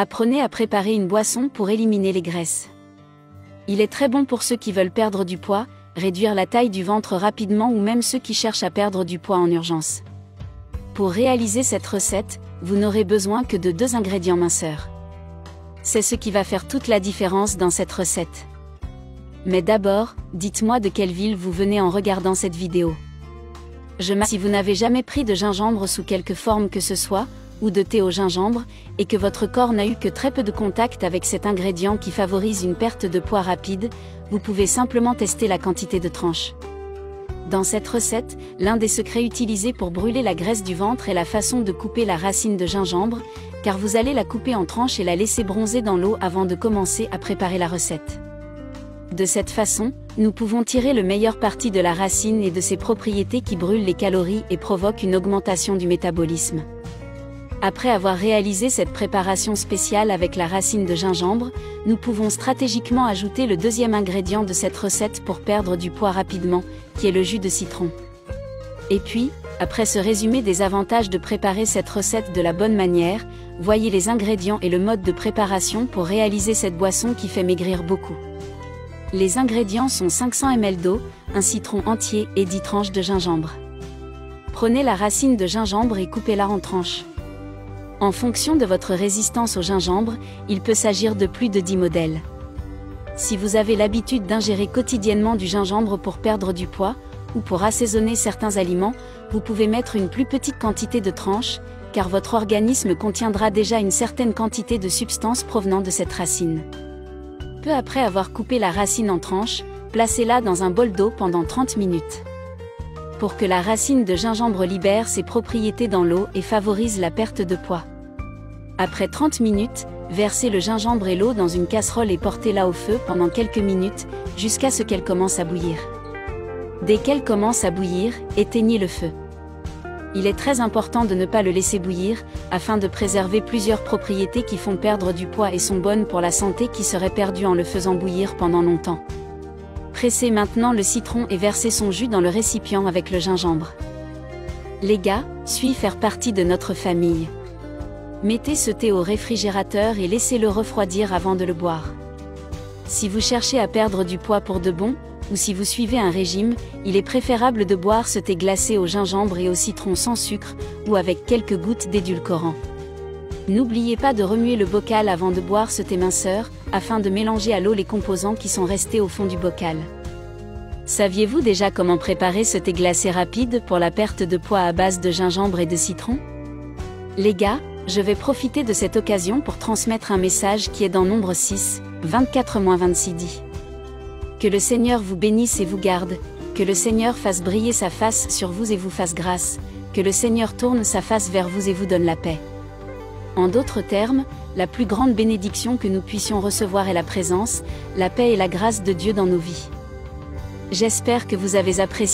Apprenez à préparer une boisson pour éliminer les graisses. Il est très bon pour ceux qui veulent perdre du poids, réduire la taille du ventre rapidement ou même ceux qui cherchent à perdre du poids en urgence. Pour réaliser cette recette, vous n'aurez besoin que de 2 ingrédients minceurs. C'est ce qui va faire toute la différence dans cette recette. Mais d'abord, dites-moi de quelle ville vous venez en regardant cette vidéo. Si vous n'avez jamais pris de gingembre sous quelque forme que ce soit, ou de thé au gingembre, et que votre corps n'a eu que très peu de contact avec cet ingrédient qui favorise une perte de poids rapide, vous pouvez simplement tester la quantité de tranches. Dans cette recette, l'un des secrets utilisés pour brûler la graisse du ventre est la façon de couper la racine de gingembre, car vous allez la couper en tranches et la laisser bronzer dans l'eau avant de commencer à préparer la recette. De cette façon, nous pouvons tirer le meilleur parti de la racine et de ses propriétés qui brûlent les calories et provoquent une augmentation du métabolisme. Après avoir réalisé cette préparation spéciale avec la racine de gingembre, nous pouvons stratégiquement ajouter le deuxième ingrédient de cette recette pour perdre du poids rapidement, qui est le jus de citron. Et puis, après ce résumé des avantages de préparer cette recette de la bonne manière, voyez les ingrédients et le mode de préparation pour réaliser cette boisson qui fait maigrir beaucoup. Les ingrédients sont 500 ml d'eau, un citron entier et 10 tranches de gingembre. Prenez la racine de gingembre et coupez-la en tranches. En fonction de votre résistance au gingembre, il peut s'agir de plus de 10 modèles. Si vous avez l'habitude d'ingérer quotidiennement du gingembre pour perdre du poids, ou pour assaisonner certains aliments, vous pouvez mettre une plus petite quantité de tranches, car votre organisme contiendra déjà une certaine quantité de substances provenant de cette racine. Peu après avoir coupé la racine en tranches, placez-la dans un bol d'eau pendant 30 minutes. Pour que la racine de gingembre libère ses propriétés dans l'eau et favorise la perte de poids. Après 30 minutes, versez le gingembre et l'eau dans une casserole et portez-la au feu pendant quelques minutes, jusqu'à ce qu'elle commence à bouillir. Dès qu'elle commence à bouillir, éteignez le feu. Il est très important de ne pas le laisser bouillir, afin de préserver plusieurs propriétés qui font perdre du poids et sont bonnes pour la santé qui seraient perdues en le faisant bouillir pendant longtemps. Pressez maintenant le citron et versez son jus dans le récipient avec le gingembre. Les gars, faire partie de notre famille. Mettez ce thé au réfrigérateur et laissez-le refroidir avant de le boire. Si vous cherchez à perdre du poids pour de bon, ou si vous suivez un régime, il est préférable de boire ce thé glacé au gingembre et au citron sans sucre, ou avec quelques gouttes d'édulcorant. N'oubliez pas de remuer le bocal avant de boire ce thé minceur, afin de mélanger à l'eau les composants qui sont restés au fond du bocal. Saviez-vous déjà comment préparer ce thé glacé rapide pour la perte de poids à base de gingembre et de citron? Les gars, je vais profiter de cette occasion pour transmettre un message qui est dans Nombre 6, 24-26 dit. Que le Seigneur vous bénisse et vous garde, que le Seigneur fasse briller sa face sur vous et vous fasse grâce, que le Seigneur tourne sa face vers vous et vous donne la paix. En d'autres termes, la plus grande bénédiction que nous puissions recevoir est la présence, la paix et la grâce de Dieu dans nos vies. J'espère que vous avez apprécié